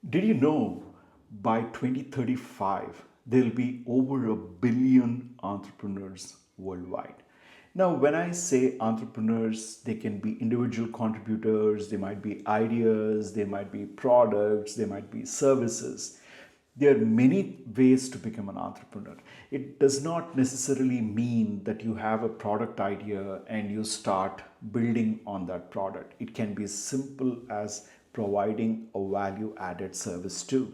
Did you know by 2035 there'll be over a billion entrepreneurs worldwide? Now, when I say entrepreneurs, they can be individual contributors, they might be ideas, they might be products, they might be services. There are many ways to become an entrepreneur. It does not necessarily mean that you have a product idea and you start building on that product. It can be as simple as providing a value added service too.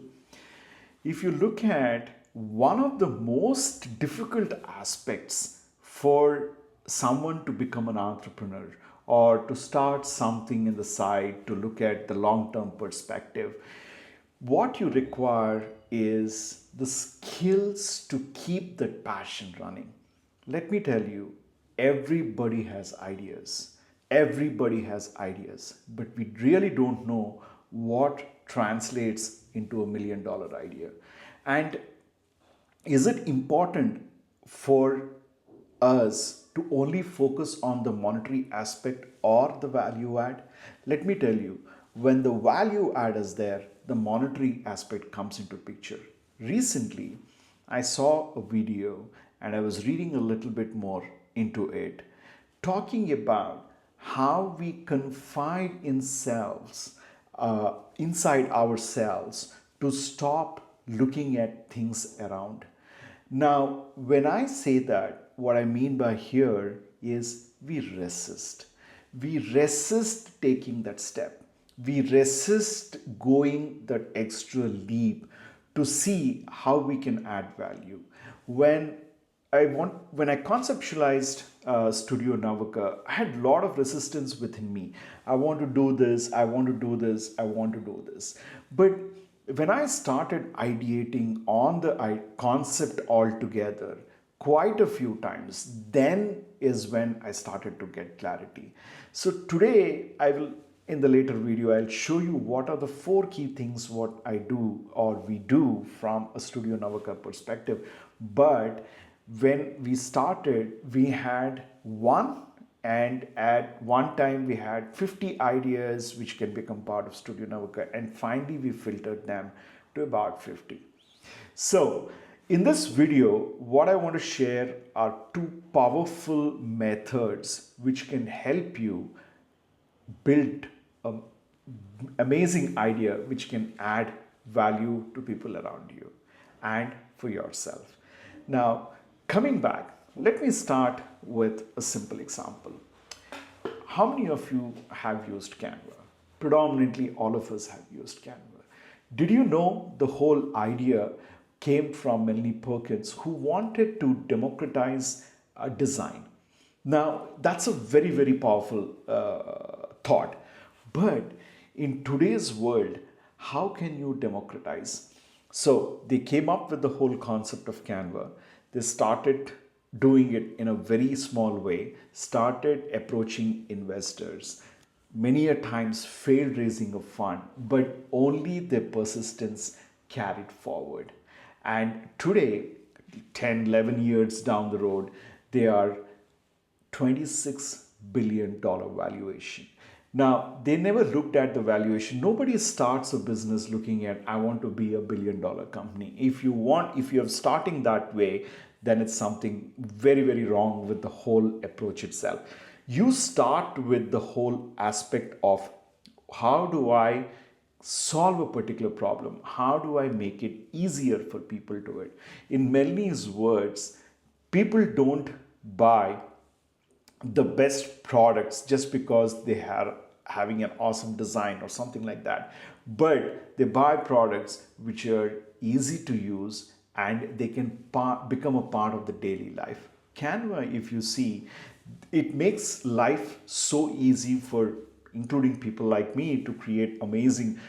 If you look at one of the most difficult aspects for someone to become an entrepreneur or to start something in the side to look at the long term perspective, what you require is the skills to keep that passion running. Let me tell you, everybody has ideas. Everybody has ideas, but we really don't know what translates into $1 million idea. And is it important for us to only focus on the monetary aspect or the value add? Let me tell you, when the value add is there, the monetary aspect comes into picture. Recently, I saw a video and I was reading a little bit more into it, talking about how we confide in selves, inside ourselves, to stop looking at things around. Now, when I say that, what I mean by here is we resist. We resist taking that step. We resist going that extra leap to see how we can add value. When when I conceptualized Studio Navaka, I had a lot of resistance within me. I want to do this, I want to do this, I want to do this. But when I started ideating on the concept altogether quite a few times, then is when I started to get clarity. So today I will, in the later video, I'll show you what are the 4 key things what I do or we do from a Studio Navaka perspective. But when we started, we had one, and at one time we had 50 ideas which can become part of Studio Navaka, and finally we filtered them to about 50. So in this video, what I want to share are 2 powerful methods which can help you build an amazing idea which can add value to people around you and for yourself. Now, coming back, let me start with a simple example. How many of you have used Canva? Predominantly, all of us have used Canva. Did you know the whole idea came from Melanie Perkins, who wanted to democratize design? Now, that's a very, very powerful thought. But in today's world, how can you democratize? So they came up with the whole concept of Canva. They started doing it in a very small way, started approaching investors. Many a times failed raising a fund, but only their persistence carried forward. And today, 10, 11 years down the road, they are $26 billion valuation. Now, they never looked at the valuation. Nobody starts a business looking at, I want to be $1 billion company. If you're starting that way, then it's something very, very wrong with the whole approach itself. You start with the whole aspect of how do I solve a particular problem? How do I make it easier for people to do it? In Melanie's words, people don't buy the best products just because they are having an awesome design or something like that, but they buy products which are easy to use and they can become a part of the daily life. Canva, if you see, it makes life so easy for including people like me to create amazing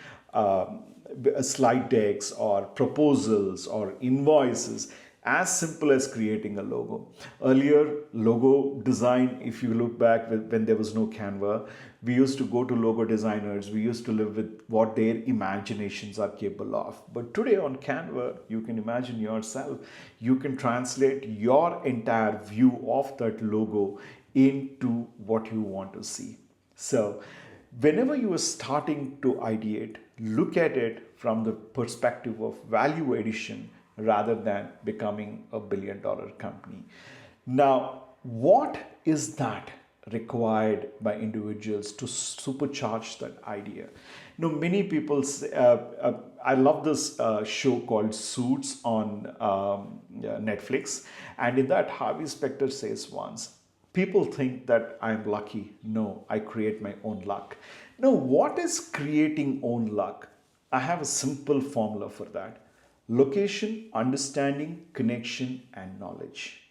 slide decks or proposals or invoices, as simple as creating a logo. Earlier, logo design, if you look back when there was no Canva, we used to go to logo designers, we used to live with what their imaginations are capable of. But today on Canva, you can imagine yourself, you can translate your entire view of that logo into what you want to see. So whenever you are starting to ideate, look at it from the perspective of value addition rather than becoming a $1 billion company. Now, what is that required by individuals to supercharge that idea? Many people say, I love this show called Suits on Netflix, and in that, Harvey Specter says once, people think that I'm lucky. No, I create my own luck. Now, what is creating own luck? I have a simple formula for that: location, understanding, connection, and knowledge.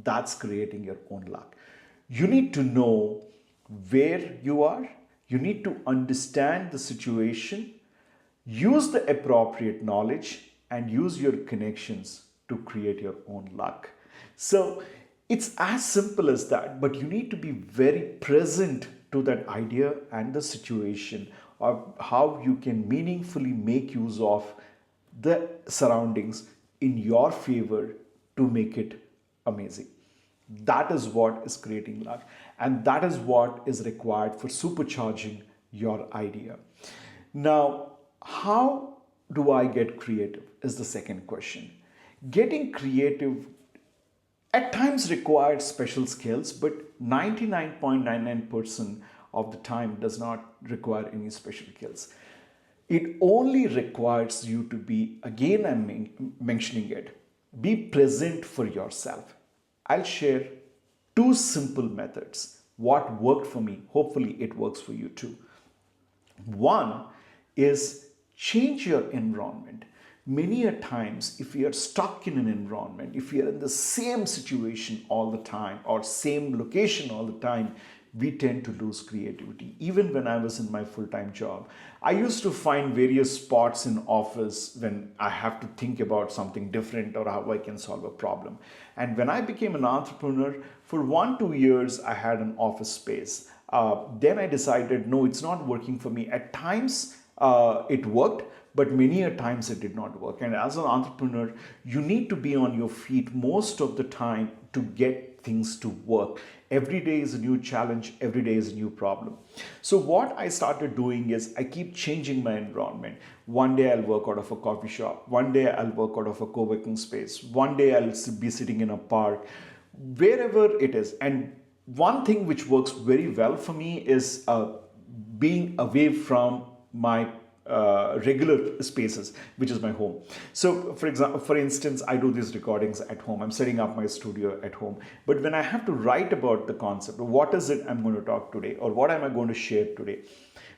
That's creating your own luck. You need to know where you are, you need to understand the situation, use the appropriate knowledge, and use your connections to create your own luck. So it's as simple as that, but you need to be very present to that idea and the situation, or how you can meaningfully make use of the surroundings in your favor to make it amazing. That is what is creating luck, and that is what is required for supercharging your idea. Now, how do I get creative is the second question. Getting creative at times requires special skills, but 99.99% of the time does not require any special skills. It only requires you to be, again, I'm mentioning it, be present for yourself. I'll share two simple methods. What worked for me, hopefully it works for you too. One is change your environment. Many a times, if we are stuck in an environment, if we are in the same situation all the time or same location all the time, we tend to lose creativity. Even when I was in my full-time job, I used to find various spots in office when I have to think about something different or how I can solve a problem. And when I became an entrepreneur, for 1-2 years, I had an office space. Then I decided, no, it's not working for me. At times, it worked, but many a times it did not work. And as an entrepreneur, you need to be on your feet most of the time to get things to work. Every day is a new challenge, every day is a new problem. So what I started doing is I keep changing my environment. One day I'll work out of a coffee shop, one day I'll work out of a co-working space, one day I'll be sitting in a park, wherever it is. And one thing which works very well for me is being away from my regular spaces, which is my home. So for instance, I do these recordings at home. I'm setting up my studio at home. But when I have to write about the concept, what is it I'm going to talk today, or what am I going to share today,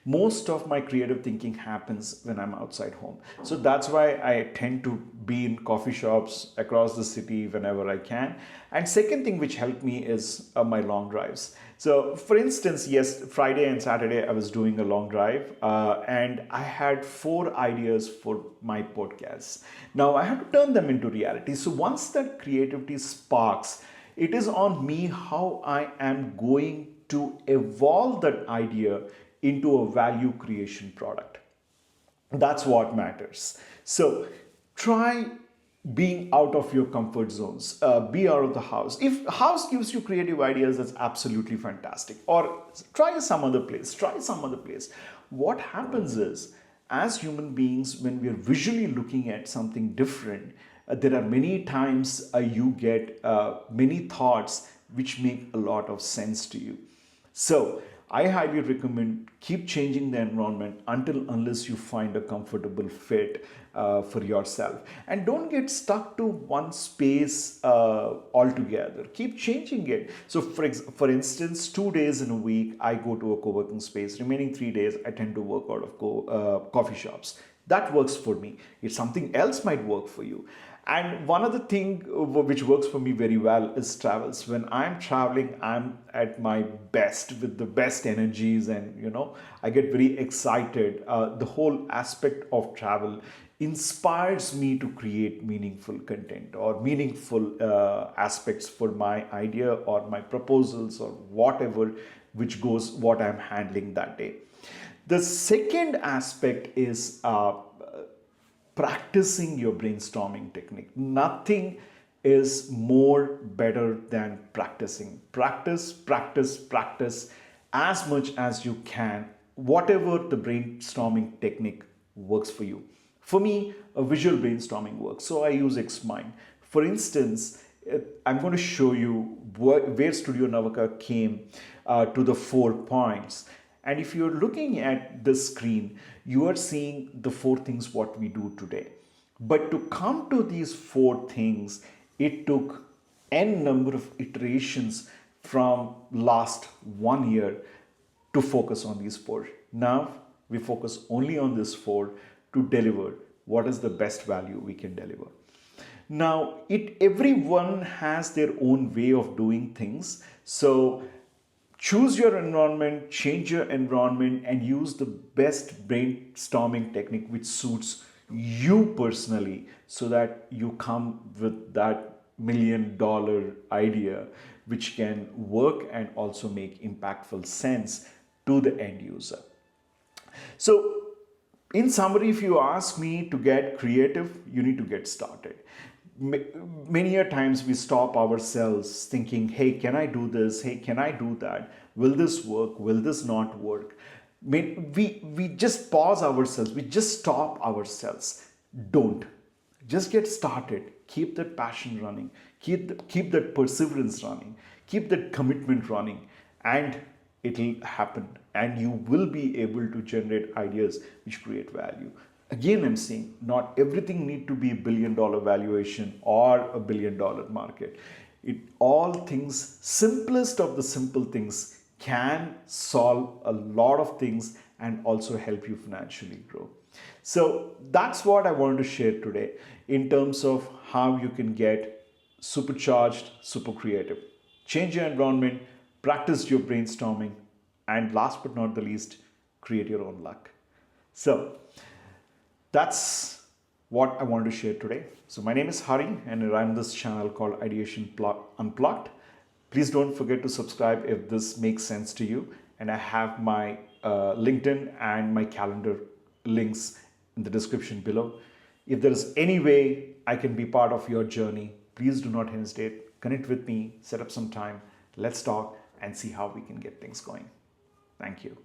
most of my creative thinking happens when I'm outside home. So that's why I tend to be in coffee shops across the city whenever I can. And second thing which helped me is my long drives. So for instance, yes, Friday and Saturday I was doing a long drive and I had 4 ideas for my podcasts. Now I have to turn them into reality. So once that creativity sparks, it is on me how I am going to evolve that idea into a value creation product. That's what matters. So try being out of your comfort zones, be out of the house. If house gives you creative ideas, that's absolutely fantastic. Or try some other place, What happens is, as human beings, when we are visually looking at something different, there are many times you get many thoughts which make a lot of sense to you. So I highly recommend keep changing the environment unless you find a comfortable fit for yourself. And don't get stuck to one space altogether. Keep changing it. So for instance, 2 days in a week, I go to a co-working space. Remaining 3 days, I tend to work out of coffee shops. That works for me. If something else might work for you. And one other thing which works for me very well is travels. When I'm traveling, I'm at my best with the best energies, and I get very excited. The whole aspect of travel inspires me to create meaningful content or meaningful aspects for my idea or my proposals or whatever, which goes what I'm handling that day. The second aspect is practicing your brainstorming technique. Nothing is more better than practicing. Practice as much as you can, whatever the brainstorming technique works for you. For me, a visual brainstorming works, so I use Xmind. For instance, I'm going to show you where Studio Navaka came to the 4 points. And if you're looking at the screen, you are seeing the 4 things what we do today. But to come to these 4 things, it took n number of iterations from last 1 year to focus on these 4. Now we focus only on this 4 to deliver what is the best value we can deliver. Now, everyone has their own way of doing things. So choose your environment, change your environment, and use the best brainstorming technique which suits you personally, so that you come with that $1 million idea which can work and also make impactful sense to the end user. So in summary, if you ask me to get creative, you need to get started. Many a times we stop ourselves thinking, hey, can I do this? Hey, can I do that? Will this work? Will this not work? We just pause ourselves. We just stop ourselves. Don't. Just get started. Keep that passion running. Keep that perseverance running. Keep that commitment running. And it'll happen. And you will be able to generate ideas which create value. Again, I'm saying not everything need to be $1 billion valuation or a $1 billion market. All things, simplest of the simple things, can solve a lot of things and also help you financially grow. So that's what I wanted to share today in terms of how you can get supercharged, super creative. Change your environment, practice your brainstorming, and last but not the least, create your own luck. So that's what I wanted to share today. So my name is Hari and I run this channel called Ideation Unplugged. Please don't forget to subscribe if this makes sense to you. And I have my LinkedIn and my calendar links in the description below. If there is any way I can be part of your journey, please do not hesitate. Connect with me, set up some time. Let's talk and see how we can get things going. Thank you.